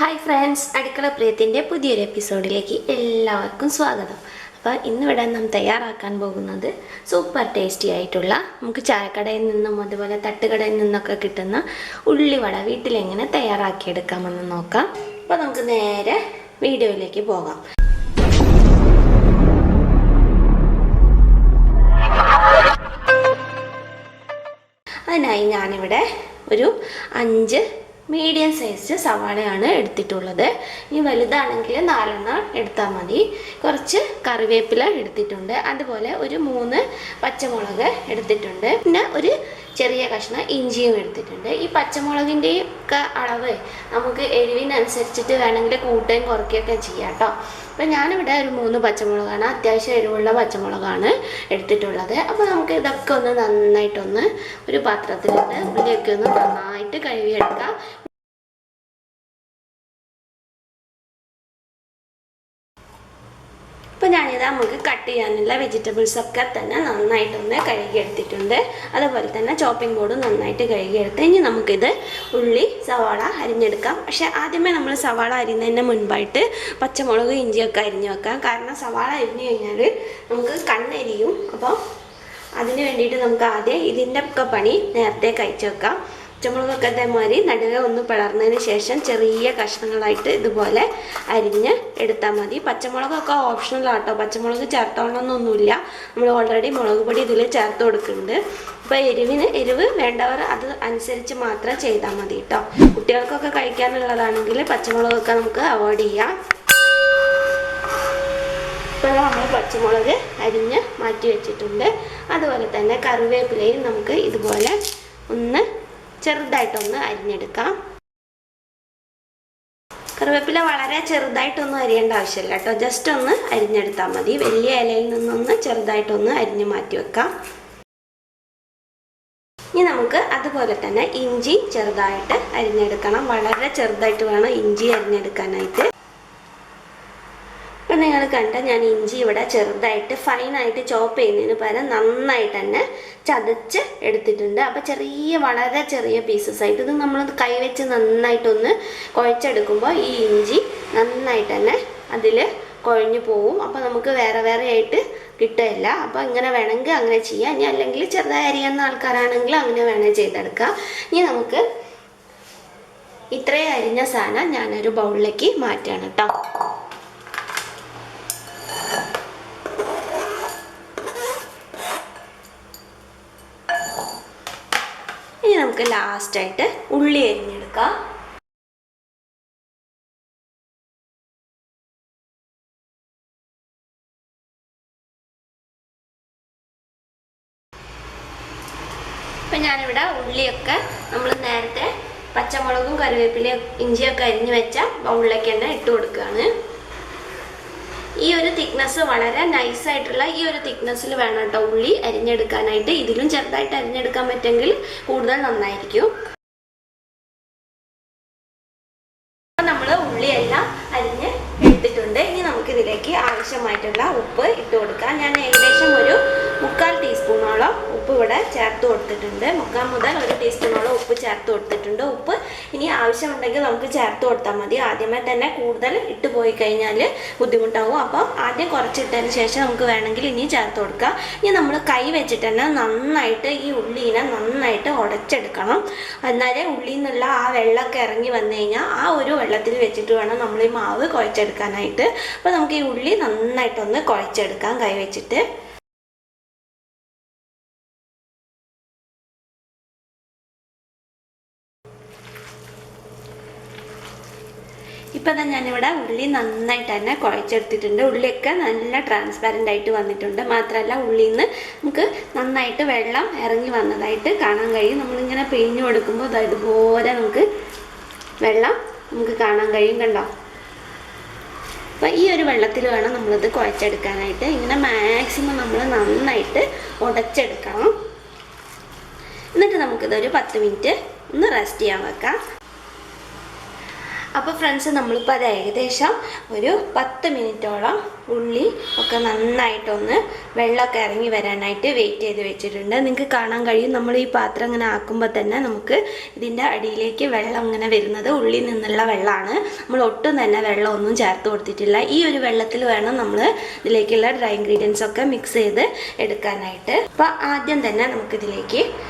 Hi friends, അടുക്കളപ്രിയത്തിൻ്റെ പുതിയൊരു എപ്പിസോഡിലേക്ക് എല്ലാവർക്കും സ്വാഗതം. അപ്പോൾ ഇന്നിവിടെ നാം തയ്യാറാക്കാൻ പോകുന്നത് സൂപ്പർ ടേസ്റ്റി ആയിട്ടുള്ള നമുക്ക് ചായക്കടയിൽ നിന്നും അതുപോലെ തട്ടുകടയിൽ നിന്നൊക്കെ കിട്ടുന്ന ഉള്ളിവട വീട്ടിലെങ്ങനെ തയ്യാറാക്കിയെടുക്കാമെന്ന് നോക്കാം. അപ്പോൾ നമുക്ക് നേരെ വീഡിയോയിലേക്ക് പോകാം. അതിനായി ഞാനിവിടെ ഒരു 5 മീഡിയം സൈസ് സവാളയാണ് എടുത്തിട്ടുള്ളത്. ഇനി വലുതാണെങ്കിൽ 4 എടുത്താൽ മതി. കുറച്ച് കറിവേപ്പില എടുത്തിട്ടുണ്ട്, അതുപോലെ ഒരു 3 പച്ചമുളക് എടുത്തിട്ടുണ്ട്, പിന്നെ ഒരു ചെറിയ കഷ്ണം ഇഞ്ചിയും എടുത്തിട്ടുണ്ട്. ഈ പച്ചമുളകിൻ്റെയും ഒക്കെ അളവ് നമുക്ക് എരിവിനനുസരിച്ചിട്ട് വേണമെങ്കിൽ കൂട്ടുകയും കുറയ്ക്കുകയൊക്കെ ചെയ്യാം കേട്ടോ. അപ്പം ഞാനിവിടെ ഒരു 3 പച്ചമുളകാണ്, അത്യാവശ്യം എരിവുള്ള പച്ചമുളകാണ് എടുത്തിട്ടുള്ളത്. അപ്പോൾ നമുക്ക് ഇതൊക്കെ ഒന്ന് നന്നായിട്ടൊന്ന് ഒരു പാത്രത്തിലിട്ട് ഉള്ളിയൊക്കെ ഒന്ന് നന്നായിട്ട് കഴുകിയെടുക്കാം. അപ്പോൾ ഞാനിത് നമുക്ക് കട്ട് ചെയ്യാനുള്ള വെജിറ്റബിൾസൊക്കെ തന്നെ നന്നായിട്ടൊന്ന് കഴുകിയെടുത്തിട്ടുണ്ട്. അതുപോലെ തന്നെ ചോപ്പിംഗ് ബോർഡ് നന്നായിട്ട് കഴുകിയെടുത്ത് ഇനി നമുക്കിത് ഉള്ളി സവാള അരിഞ്ഞെടുക്കാം. പക്ഷേ ആദ്യമേ നമ്മൾ സവാള അരിയുന്നതിന് മുൻപായിട്ട് പച്ചമുളക് ഇഞ്ചിയൊക്കെ അരിഞ്ഞ് വെക്കാം. കാരണം സവാള അരിഞ്ഞു കഴിഞ്ഞാൽ നമുക്ക് കണ്ണെരിയും. അപ്പോൾ അതിന് വേണ്ടിയിട്ട് നമുക്ക് ആദ്യം ഇതിൻ്റെ ഒക്കെ പണി നേരത്തെ കഴിച്ച് വെക്കാം. പച്ചമുളകൊക്കെ അതേമാതിരി നടുവെ ഒന്ന് പിളർന്നതിന് ശേഷം ചെറിയ കഷ്ണങ്ങളായിട്ട് ഇതുപോലെ അരിഞ്ഞ് എടുത്താൽ മതി. പച്ചമുളകൊക്കെ ഓപ്ഷണലാട്ടോ, പച്ചമുളക് ചേർത്തോണമെന്നൊന്നുമില്ല. നമ്മൾ ഓൾറെഡി മുളക് പൊടി ഇതിൽ ചേർത്ത് കൊടുക്കുന്നുണ്ട്. അപ്പോൾ എരിവ് വേണ്ടവർ അത് അനുസരിച്ച് മാത്രം ചെയ്താൽ മതി കേട്ടോ. കുട്ടികൾക്കൊക്കെ കഴിക്കാനുള്ളതാണെങ്കിൽ പച്ചമുളകൊക്കെ നമുക്ക് അവോയ്ഡ് ചെയ്യാം. ഇപ്പോൾ നമ്മൾ പച്ചമുളക് അരിഞ്ഞ് മാറ്റി വെച്ചിട്ടുണ്ട്. അതുപോലെ തന്നെ കറിവേപ്പിലയും നമുക്ക് ഇതുപോലെ ഒന്ന് ചെറുതായിട്ടൊന്ന് അരിഞ്ഞെടുക്കാം. കറിവേപ്പില വളരെ ചെറുതായിട്ടൊന്നും അരിയേണ്ട ആവശ്യമില്ല കേട്ടോ, ജസ്റ്റ് ഒന്ന് അരിഞ്ഞെടുത്താൽ മതി. വലിയ ഇലയിൽ നിന്നൊന്ന് ചെറുതായിട്ടൊന്ന് അരിഞ്ഞ് മാറ്റി വെക്കാം. ഇനി നമുക്ക് അതുപോലെ തന്നെ ഇഞ്ചി ചെറുതായിട്ട് അരിഞ്ഞെടുക്കണം. വളരെ ചെറുതായിട്ട് വേണം ഇഞ്ചി അരിഞ്ഞെടുക്കാനായിട്ട്. അപ്പം നിങ്ങൾ കണ്ട ഞാൻ ഇഞ്ചി ഇവിടെ ചെറുതായിട്ട് ഫൈനായിട്ട് ചോപ്പ് ചെയ്യുന്നതിന് പകരം നന്നായിട്ട് തന്നെ ചതച്ച് എടുത്തിട്ടുണ്ട്. അപ്പോൾ വളരെ ചെറിയ പീസസ് ആയിട്ട് ഇത് നമ്മൾ കൈവച്ച് നന്നായിട്ടൊന്ന് കുഴച്ചെടുക്കുമ്പോൾ ഈ ഇഞ്ചി നന്നായിട്ട് തന്നെ അതിൽ കുഴഞ്ഞു പോവും. അപ്പോൾ നമുക്ക് വേറെ വേറെ ആയിട്ട് കിട്ടില്ല. അപ്പോൾ ഇങ്ങനെ വേണമെങ്കിൽ അങ്ങനെ ചെയ്യാം. ഇനി അല്ലെങ്കിൽ ചെറുതായി അരിയുന്ന ആൾക്കാരാണെങ്കിൽ അങ്ങനെ വേണേൽ ചെയ്തെടുക്കാം. ഇനി നമുക്ക് ഇത്രയും അരിഞ്ഞ സാധനം ഞാനൊരു ബൗളിലേക്ക് മാറ്റാണ് കേട്ടോ. ഇനി നമുക്ക് ലാസ്റ്റായിട്ട് ഉള്ളി അരിഞ്ഞെടുക്കാം. ഇപ്പം ഞാനിവിടെ ഉള്ളിയൊക്കെ നമ്മൾ നേരത്തെ പച്ചമുളകും കറിവേപ്പിലയും ഇഞ്ചിയൊക്കെ അരിഞ്ഞ് വെച്ച ബൗളിലേക്ക് തന്നെ ഇട്ട് കൊടുക്കുകയാണ്. ഈ ഒരു തിക്നെസ് വളരെ നൈസായിട്ടുള്ള ഈ ഒരു തിക്നെസ്സിൽ വേണം കേട്ടോ ഉള്ളി അരിഞ്ഞെടുക്കാനായിട്ട്. ഇതിലും ചെറുതായിട്ട് അരിഞ്ഞെടുക്കാൻ പറ്റുമെങ്കിൽ കൂടുതൽ നന്നായിരിക്കും. അപ്പം നമ്മൾ ഉള്ളിയെല്ലാം അരിഞ്ഞ് എടുത്തിട്ടുണ്ട്. ഇനി നമുക്കിതിലേക്ക് ആവശ്യമായിട്ടുള്ള ഉപ്പ് ഇട്ട് കൊടുക്കാം. ഞാൻ ഏകദേശം ഒരു 3/4 ടീസ്പൂണോളം ഉപ്പ് ഇവിടെ ചേർത്ത് കൊടുത്തിട്ടുണ്ട്. 3/4 മുതൽ 1 ടീസ്പൂണോളം ഉപ്പ് ചേർത്ത് കൊടുത്തിട്ടുണ്ട്. ഉപ്പ് ഇനി ആവശ്യമുണ്ടെങ്കിൽ നമുക്ക് ചേർത്ത് കൊടുത്താൽ മതി. ആദ്യമേ തന്നെ കൂടുതൽ ഇട്ട് പോയി കഴിഞ്ഞാൽ ബുദ്ധിമുട്ടാവും. അപ്പോൾ ആദ്യം കുറച്ചിട്ടതിന് ശേഷം നമുക്ക് വേണമെങ്കിൽ ഇനി ചേർത്ത് കൊടുക്കാം. ഇനി നമ്മൾ കൈ വെച്ചിട്ട് തന്നെ നന്നായിട്ട് ഈ ഉള്ളീനെ നന്നായിട്ട് ഉടച്ചെടുക്കണം. എന്നാലേ ഉള്ളിൽ നിന്നുള്ള ആ വെള്ളമൊക്കെ ഇറങ്ങി വന്നു കഴിഞ്ഞാൽ ആ ഒരു വെള്ളത്തിൽ വെച്ചിട്ട് വേണം നമ്മൾ ഈ മാവ് കുഴച്ചെടുക്കാനായിട്ട്. അപ്പോൾ നമുക്ക് ഈ ഉള്ളി നന്നായിട്ടൊന്ന് കുഴച്ചെടുക്കാം കൈ വെച്ചിട്ട്. ഇപ്പം തന്നെ ഞാനിവിടെ ഉള്ളി നന്നായിട്ട് തന്നെ കുഴച്ചെടുത്തിട്ടുണ്ട്. ഉള്ളിയൊക്കെ നല്ല ട്രാൻസ്പാരൻ്റ് ആയിട്ട് വന്നിട്ടുണ്ട്. മാത്രമല്ല ഉള്ളിയിൽ നിന്ന് നമുക്ക് നന്നായിട്ട് വെള്ളം ഇറങ്ങി വന്നതായിട്ട് കാണാൻ കഴിയും. നമ്മളിങ്ങനെ പിഴിഞ്ഞു കൊടുക്കുമ്പോൾ ഇതുപോലെ നമുക്ക് വെള്ളം നമുക്ക് കാണാൻ കഴിയും. കണ്ടോ? അപ്പോൾ ഈ ഒരു വെള്ളത്തിൽ വേണം നമ്മളിത് കുഴച്ചെടുക്കാനായിട്ട്. ഇങ്ങനെ മാക്സിമം നമ്മൾ നന്നായിട്ട് ഉടച്ചെടുക്കണം. എന്നിട്ട് നമുക്കിതൊരു 10 മിനിറ്റ് ഒന്ന് റെസ്റ്റ് ചെയ്യാൻ വെക്കാം. അപ്പോൾ ഫ്രണ്ട്സ്, നമ്മളിപ്പോൾ അത് ഏകദേശം ഒരു 10 മിനിറ്റോളം ഉള്ളി ഒക്കെ നന്നായിട്ടൊന്ന് വെള്ളമൊക്കെ ഇറങ്ങി വരാനായിട്ട് വെയിറ്റ് ചെയ്ത് വെച്ചിട്ടുണ്ട്. നിങ്ങൾക്ക് കാണാൻ കഴിയും, നമ്മൾ ഈ പാത്രം ഇങ്ങനെ ആക്കുമ്പോൾ തന്നെ നമുക്ക് ഇതിൻ്റെ അടിയിലേക്ക് വെള്ളം ഇങ്ങനെ വരുന്നത് ഉള്ളിൽ നിന്നുള്ള വെള്ളമാണ്. നമ്മൾ ഒട്ടും തന്നെ വെള്ളമൊന്നും ചേർത്ത് കൊടുത്തിട്ടില്ല. ഈ ഒരു വെള്ളത്തിൽ വേണം നമ്മൾ ഇതിലേക്കുള്ള ഡ്രൈ ഇൻഗ്രീഡിയൻസ് ഒക്കെ മിക്സ് ചെയ്ത് എടുക്കാനായിട്ട്. അപ്പോൾ ആദ്യം തന്നെ നമുക്കിതിലേക്ക്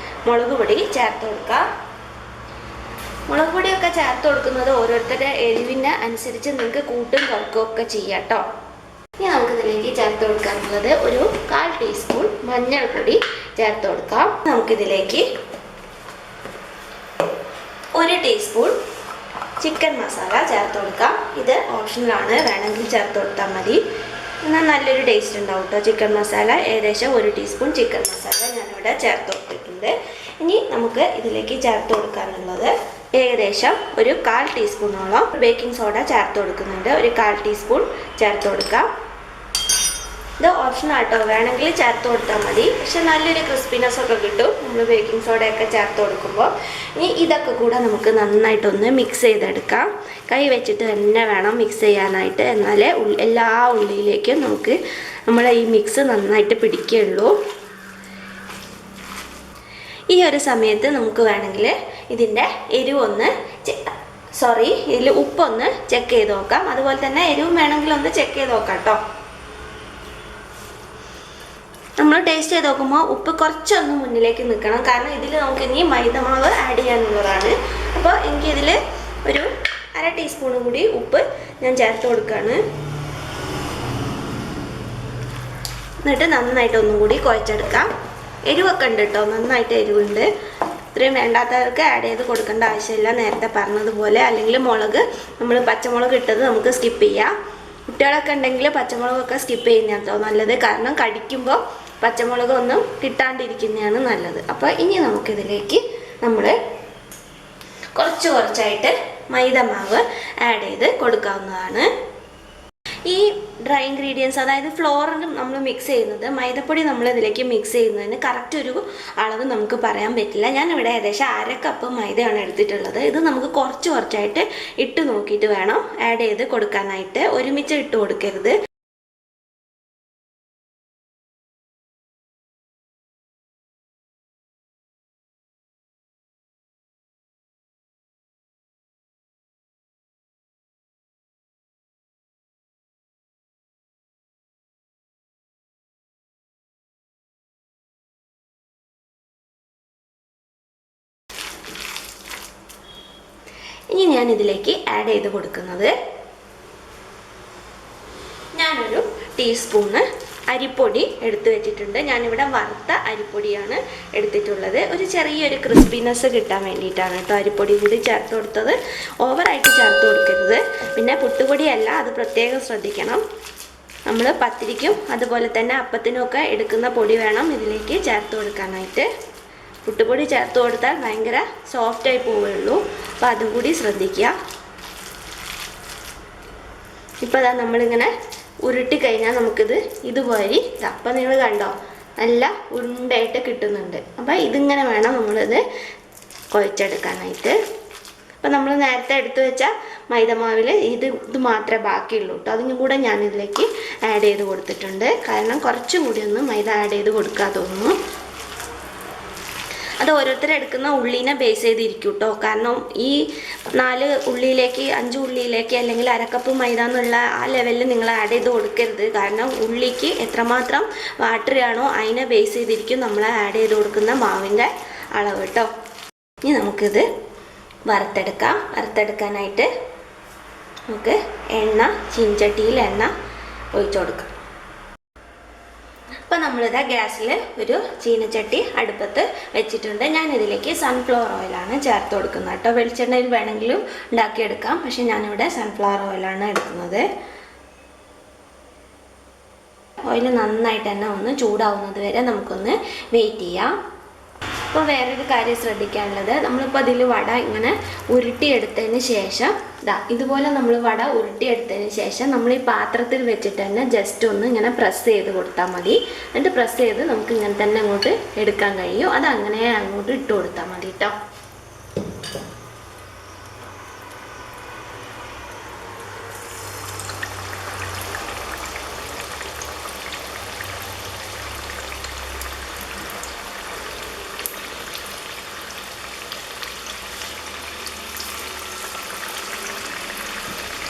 മുളക് പൊടി ചേർത്ത് കൊടുക്കാം. മുളക് പൊടിയൊക്കെ ചേർത്ത് കൊടുക്കുന്നത് ഓരോരുത്തരുടെ എരിവിന് അനുസരിച്ച് നിങ്ങൾക്ക് കൂട്ടും കുറക്കുകയൊക്കെ ചെയ്യാം കേട്ടോ. ഇനി നമുക്കിതിലേക്ക് ചേർത്ത് കൊടുക്കാനുള്ളത് ഒരു 1/4 ടീസ്പൂൺ മഞ്ഞൾപ്പൊടി ചേർത്ത് കൊടുക്കാം. നമുക്കിതിലേക്ക് 1 ടീസ്പൂൺ ചിക്കൻ മസാല ചേർത്ത് കൊടുക്കാം. ഇത് ഓപ്ഷണലാണ്, വേണമെങ്കിൽ ചേർത്ത് കൊടുത്താൽ മതി. എന്നാൽ നല്ലൊരു ടേസ്റ്റ് ഉണ്ടാവും കേട്ടോ ചിക്കൻ മസാല. ഏകദേശം 1 ടീസ്പൂൺ ചിക്കൻ മസാല ഞാനിവിടെ ചേർത്ത് കൊടുത്തിട്ടുണ്ട്. ഇനി നമുക്ക് ഇതിലേക്ക് ചേർത്ത് കൊടുക്കാനുള്ളത് ഏകദേശം ഒരു 1/4 ടീസ്പൂണോളം ബേക്കിംഗ് സോഡ ചേർത്ത് കൊടുക്കുന്നുണ്ട്. ഒരു 1/4 ടീസ്പൂൺ ചേർത്ത് കൊടുക്കാം. ഇത് ഓപ്ഷണൽ ആട്ടോ, വേണമെങ്കിൽ ചേർത്ത് കൊടുത്താൽ മതി. പക്ഷെ നല്ലൊരു ക്രിസ്പിനെസ് ഒക്കെ കിട്ടും നമ്മൾ ബേക്കിംഗ് സോഡയൊക്കെ ചേർത്ത് കൊടുക്കുമ്പോൾ. ഇനി ഇതൊക്കെ കൂടെ നമുക്ക് നന്നായിട്ടൊന്ന് മിക്സ് ചെയ്തെടുക്കാം. കൈ വെച്ചിട്ട് തന്നെ വേണം മിക്സ് ചെയ്യാനായിട്ട്, എന്നാലേ എല്ലാ ഉള്ളിയിലേക്കും നമുക്ക് നമ്മളെ ഈ മിക്സ് നന്നായിട്ട് പിടിക്കുകയുള്ളൂ. ഈ ഒരു സമയത്ത് നമുക്ക് വേണമെങ്കിൽ ഇതിൻ്റെ എരിവൊന്ന് ഇതിൽ ഉപ്പൊന്ന് ചെക്ക് ചെയ്ത് നോക്കാം. അതുപോലെ തന്നെ എരിവും വേണമെങ്കിൽ ഒന്ന് ചെക്ക് ചെയ്ത് നോക്കാം കേട്ടോ. നമ്മൾ ടേസ്റ്റ് ചെയ്ത് നോക്കുമ്പോൾ ഉപ്പ് കുറച്ചൊന്ന് മുന്നിലേക്ക് നിൽക്കണം, കാരണം ഇതിൽ നമുക്ക് ഇനി മൈദമാവ് ആഡ് ചെയ്യാനുള്ളതാണ്. അപ്പോൾ എനിക്കിതിൽ ഒരു 1/2 ടീസ്പൂൺ കൂടി ഉപ്പ് ഞാൻ ചേർത്ത് കൊടുക്കുകയാണ്. എന്നിട്ട് നന്നായിട്ട് ഒന്നും കൂടി കുഴച്ചെടുക്കാം. എരിവൊക്കെ ഉണ്ട് കേട്ടോ, നന്നായിട്ട് എരിവുണ്ട്. ഇത്രയും വേണ്ടാത്തവർക്ക് ആഡ് ചെയ്ത് കൊടുക്കേണ്ട ആവശ്യമില്ല, നേരത്തെ പറഞ്ഞതുപോലെ. അല്ലെങ്കിൽ മുളക്, നമ്മൾ പച്ചമുളക് ഇട്ടത് നമുക്ക് സ്കിപ്പ് ചെയ്യാം. കുട്ടികളൊക്കെ ഉണ്ടെങ്കിൽ പച്ചമുളകൊക്കെ സ്കിപ്പ് ചെയ്യുന്നതോ നല്ലത്, കാരണം കടിക്കുമ്പോൾ പച്ചമുളക് ഒന്നും കിട്ടാണ്ടിരിക്കുന്നതാണ് നല്ലത്. അപ്പോൾ ഇനി നമുക്കിതിലേക്ക് നമ്മൾ കുറച്ചായിട്ട് മൈദമാവ് ആഡ് ചെയ്ത് കൊടുക്കാവുന്നതാണ്. ഈ ഡ്രൈ ഇൻഗ്രീഡിയൻസ്, അതായത് ഫ്ലോറിനും നമ്മൾ മിക്സ് ചെയ്യുന്നത്, മൈദപ്പൊടി നമ്മൾ ഇതിലേക്ക് മിക്സ് ചെയ്യുന്നതിന് കറക്റ്റ് ഒരു അളവ് നമുക്ക് പറയാൻ പറ്റില്ല. ഞാനിവിടെ ഏകദേശം 1/2 കപ്പ് മൈദയാണ് എടുത്തിട്ടുള്ളത്. ഇത് നമുക്ക് കുറച്ചായിട്ട് ഇട്ട് നോക്കിയിട്ട് വേണം ആഡ് ചെയ്ത് കൊടുക്കാനായിട്ട്. ഒരുമിച്ച് ഇട്ട് കൊടുക്കരുത്. ഇനി ഞാൻ ഇതിലേക്ക് ആഡ് ചെയ്ത് കൊടുക്കുന്നത്, ഞാനൊരു ടീസ്പൂണ് അരിപ്പൊടി എടുത്തു വെച്ചിട്ടുണ്ട്. ഞാനിവിടെ വറുത്ത അരിപ്പൊടിയാണ് എടുത്തിട്ടുള്ളത്. ഒരു ചെറിയൊരു ക്രിസ്പിനെസ് കിട്ടാൻ വേണ്ടിയിട്ടാണ് കേട്ടോ അരിപ്പൊടി കൂടി ചേർത്ത് കൊടുത്തത്. ഓവറായിട്ട് ചേർത്ത് കൊടുക്കരുത്. പിന്നെ പുട്ടുപൊടിയല്ല, അത് പ്രത്യേകം ശ്രദ്ധിക്കണം. നമ്മൾ പത്തിരിക്കും അതുപോലെ തന്നെ അപ്പത്തിനുമൊക്കെ എടുക്കുന്ന പൊടി വേണം ഇതിലേക്ക് ചേർത്ത് കൊടുക്കാനായിട്ട്. പുട്ടുപൊടി ചേർത്ത് കൊടുത്താൽ ഭയങ്കര സോഫ്റ്റായി പോവുകയുള്ളൂ. അപ്പോൾ അതും കൂടി ശ്രദ്ധിക്കുക. ഇപ്പോൾ അതാ നമ്മളിങ്ങനെ ഉരുട്ടി കഴിഞ്ഞാൽ നമുക്കിത് ഇതുപോലെ, അപ്പം നിങ്ങൾ കണ്ടോ, നല്ല ഉരുണ്ടായിട്ട് കിട്ടുന്നുണ്ട്. അപ്പോൾ ഇതിങ്ങനെ വേണം നമ്മളിത് കുഴച്ചെടുക്കാനായിട്ട്. അപ്പോൾ നമ്മൾ നേരത്തെ എടുത്തു വെച്ച മൈദമാവിൽ ഇത് മാത്രമേ ബാക്കിയുള്ളൂ കേട്ടോ. അതിനും കൂടെ ഞാനിതിലേക്ക് ആഡ് ചെയ്ത് കൊടുത്തിട്ടുണ്ട്. കാരണം കുറച്ചും കൂടി ഒന്ന് മൈദ ആഡ് ചെയ്ത് കൊടുക്കാൻ തോന്നുന്നു. അത് ഓരോരുത്തരെടുക്കുന്ന ഉള്ളീനെ ബേസ് ചെയ്തിരിക്കും കേട്ടോ. കാരണം ഈ 4 ഉള്ളിയിലേക്ക് 5 ഉള്ളിയിലേക്ക് അല്ലെങ്കിൽ 1/2 കപ്പ് മൈദ എന്നുള്ള ആ ലെവലിൽ നിങ്ങൾ ആഡ് ചെയ്ത് കൊടുക്കരുത്. കാരണം ഉള്ളിക്ക് എത്രമാത്രം വാട്ടറാണോ അതിനെ ബേസ് ചെയ്തിരിക്കും നമ്മൾ ആഡ് ചെയ്ത് കൊടുക്കുന്ന മാവിൻ്റെ അളവ് കേട്ടോ. ഇനി നമുക്കിത് വറുത്തെടുക്കാനായിട്ട് നമുക്ക് ചീനച്ചട്ടിയിൽ എണ്ണ ഒഴിച്ചു കൊടുക്കാം. അപ്പോൾ നമ്മളിതാ ഗ്യാസിൽ ഒരു ചീനച്ചട്ടി അടുപ്പത്ത് വെച്ചിട്ടുണ്ട്. ഞാനിതിലേക്ക് സൺഫ്ലവർ ഓയിലാണ് ചേർത്ത് കൊടുക്കുന്നത് കേട്ടോ. വെളിച്ചെണ്ണയിൽ വേണമെങ്കിലും ഉണ്ടാക്കിയെടുക്കാം, പക്ഷെ ഞാനിവിടെ സൺഫ്ലവർ ഓയിലാണ് എടുക്കുന്നത്. ഓയിൽ നന്നായിട്ട് തന്നെ ഒന്ന് ചൂടാവുന്നത് വരെ നമുക്കൊന്ന് വെയിറ്റ് ചെയ്യാം. അപ്പോൾ വേറൊരു കാര്യം ശ്രദ്ധിക്കാനുള്ളത്, നമ്മളിപ്പോൾ അതിൽ വട ഇങ്ങനെ ഉരുട്ടിയെടുത്തതിന് ശേഷം ഇതുപോലെ നമ്മൾ വട ഉരുട്ടിയെടുത്തതിന് ശേഷം നമ്മൾ ഈ പാത്രത്തിൽ വെച്ചിട്ട് തന്നെ ജസ്റ്റ് ഒന്ന് ഇങ്ങനെ പ്രസ് ചെയ്ത് കൊടുത്താൽ മതി. എന്നിട്ട് പ്രസ് ചെയ്ത് നമുക്ക് ഇങ്ങനെ തന്നെ അങ്ങോട്ട് എടുക്കാൻ കഴിയും. അത് അങ്ങനെ അങ്ങോട്ട് ഇട്ട് കൊടുത്താൽ മതി കേട്ടോ.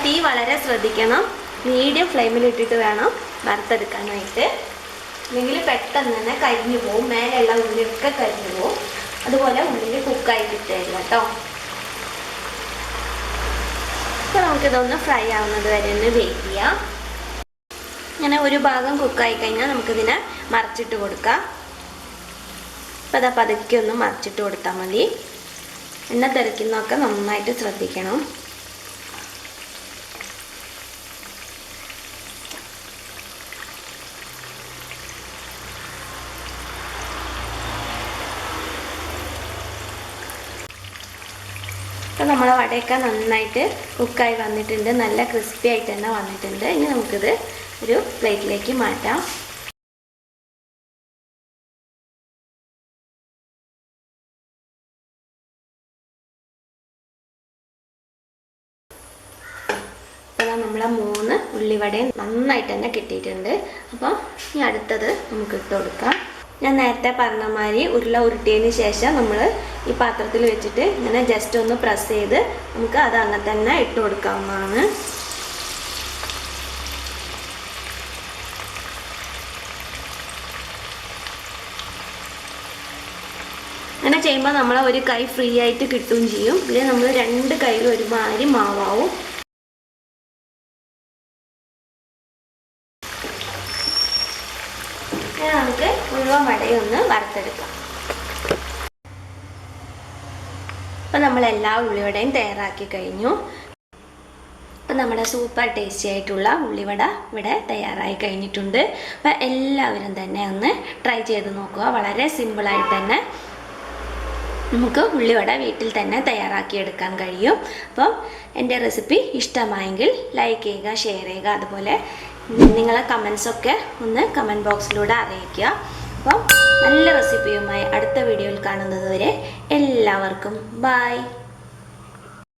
തീ വളരെ ശ്രദ്ധിക്കണം. മീഡിയം ഫ്ലെയിമിൽ ഇട്ടിട്ട് വേണം വറുത്തെടുക്കാനായിട്ട്. അല്ലെങ്കിൽ പെട്ടെന്ന് തന്നെ കരിഞ്ഞു പോവും, മേലെയുള്ള ഉള്ളിയൊക്കെ കരിഞ്ഞു പോവും. അതുപോലെ ഉള്ളിൽ കുക്കായി കിട്ടുകയില്ല കേട്ടോ. അപ്പോൾ നമുക്കിതൊന്ന് ഫ്രൈ ആവുന്നത് വരെ ഒന്ന് വെയിറ്റ് ചെയ്യാം. ഇങ്ങനെ ഒരു ഭാഗം കുക്കായി കഴിഞ്ഞാൽ നമുക്കിതിനെ മറിച്ചിട്ട് കൊടുക്കാം. അപ്പോൾ അതാ പതുക്കെ ഒന്ന് മറിച്ചിട്ട് കൊടുത്താൽ മതി. എണ്ണ തെറിക്കുന്നതൊക്കെ നന്നായിട്ട് ശ്രദ്ധിക്കണം. അപ്പോൾ നമ്മളെ വടയൊക്കെ നന്നായിട്ട് കുക്കായി വന്നിട്ടുണ്ട്, നല്ല ക്രിസ്പി ആയിട്ട് തന്നെ വന്നിട്ടുണ്ട്. ഇനി നമുക്കിത് ഒരു പ്ലേറ്റിലേക്ക് മാറ്റാം. അപ്പോൾ നമ്മളെ 3 ഉള്ളിവടയും നന്നായിട്ട് തന്നെ കിട്ടിയിട്ടുണ്ട്. അപ്പോൾ ഇനി അടുത്തത് നമുക്ക് ഇട്ട് കൊടുക്കാം. ഞാൻ നേരത്തെ പറഞ്ഞ മാതിരി ഉരുള ഉരുട്ടിയതിന് ശേഷം നമ്മൾ ഈ പാത്രത്തിൽ വെച്ചിട്ട് ഇങ്ങനെ ജസ്റ്റ് ഒന്ന് പ്രസ് ചെയ്ത് നമുക്ക് അത് അങ്ങനെ തന്നെ ഇട്ട് കൊടുക്കാവുന്നതാണ്. അങ്ങനെ ചെയ്യുമ്പോൾ നമ്മളെ ഒരു കൈ ഫ്രീ ആയിട്ട് കിട്ടുകയും ചെയ്യും. ഇതിൽ നമ്മൾ 2 കൈയിൽ ഒരുമാതിരി മാവാവും. നമുക്ക് മുഴുവൻ വടയൊന്ന് വറുത്തെടുക്കാം. അപ്പം നമ്മളെല്ലാ ഉള്ളിവടയും തയ്യാറാക്കി കഴിഞ്ഞു. അപ്പം നമ്മുടെ സൂപ്പർ ടേസ്റ്റി ആയിട്ടുള്ള ഉള്ളിവട ഇവിടെ തയ്യാറായി കഴിഞ്ഞിട്ടുണ്ട്. അപ്പം എല്ലാവരും തന്നെ ഒന്ന് ട്രൈ ചെയ്ത് നോക്കുക. വളരെ സിമ്പിളായിട്ട് തന്നെ നമുക്ക് ഉള്ളിവട വീട്ടിൽ തന്നെ തയ്യാറാക്കിയെടുക്കാൻ കഴിയും. അപ്പം എൻ്റെ റെസിപ്പി ഇഷ്ടമായെങ്കിൽ ലൈക്ക് ചെയ്യുക, ഷെയർ ചെയ്യുക. അതുപോലെ നിങ്ങളെ കമൻസൊക്കെ ഒന്ന് കമൻറ്റ് ബോക്സിലൂടെ അറിയിക്കുക. അപ്പം നല്ല റെസിപ്പിയുമായി അടുത്ത വീഡിയോയിൽ കാണുന്നത് വരെ എല്ലാവർക്കും ബൈ.